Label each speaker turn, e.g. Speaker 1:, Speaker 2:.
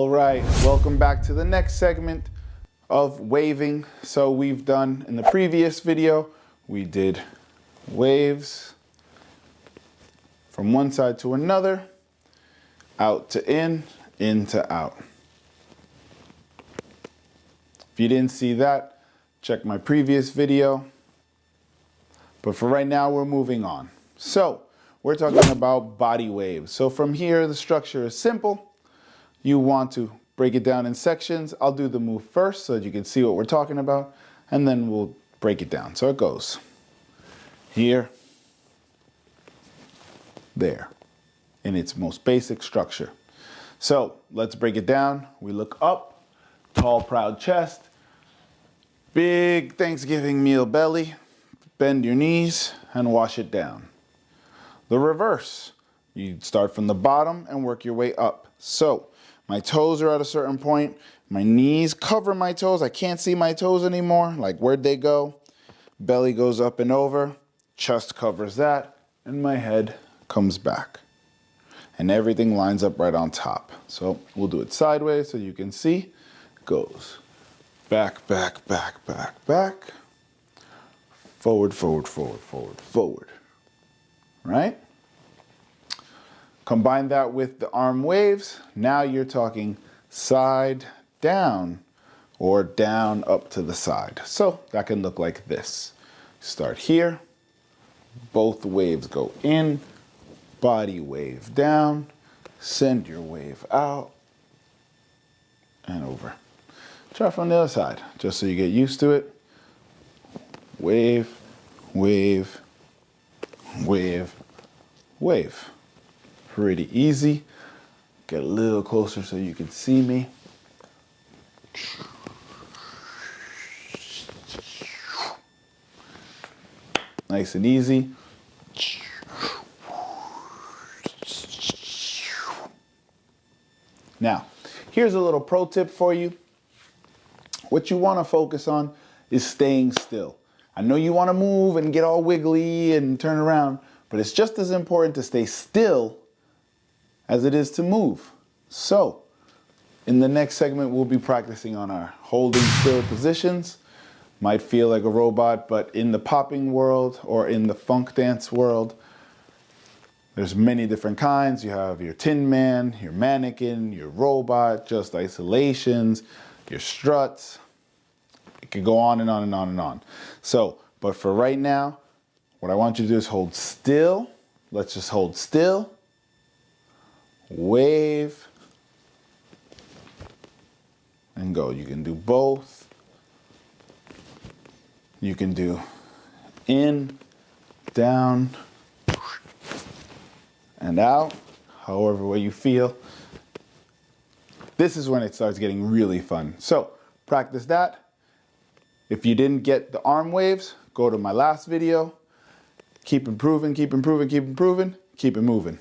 Speaker 1: All right, welcome back to the next segment of waving. So we've done, in the previous video, we did waves from one side to another, out to in to out. If you didn't see that, check my previous video. But for right now, we're moving on. So we're talking about body waves. So from here, the structure is simple. You want to break it down in sections. I'll do the move first so that you can see what we're talking about, and then we'll break it down. So it goes here, there, in its most basic structure. So let's break it down. We look up, tall, proud chest, big Thanksgiving meal belly, bend your knees and wash it down. The reverse, you start from the bottom and work your way up. So my toes are at a certain point. My knees cover my toes. I can't see my toes anymore. Like, where'd they go? Belly goes up and over. Chest covers that. And my head comes back. And everything lines up right on top. So we'll do it sideways so you can see. It goes back, back, back, back, back. Forward, forward, forward, forward, forward. Right? Combine that with the arm waves. Now you're talking side down or down up to the side. So that can look like this. Start here. Both waves go in. Body wave down. Send your wave out and over. Try from the other side just so you get used to it. Wave, wave, wave, wave. Pretty easy. Get a little closer so you can see me. Nice and easy. Now, here's a little pro tip for you. What you want to focus on is staying still. I know you want to move and get all wiggly and turn around, but it's just as important to stay still as it is to move. So, in the next segment, we'll be practicing on our holding still positions. Might feel like a robot, but in the popping world or in the funk dance world, there's many different kinds. You have your Tin Man, your mannequin, your robot, just isolations, your struts. It could go on and on and on and on. So, but for right now, what I want you to do is hold still. Let's just hold still. Wave and go. You can do both. You can do in, down, and out, however way you feel. This is when it starts getting really fun. So practice that. If you didn't get the arm waves, go to my last video. Keep improving, keep improving, keep improving, keep it moving.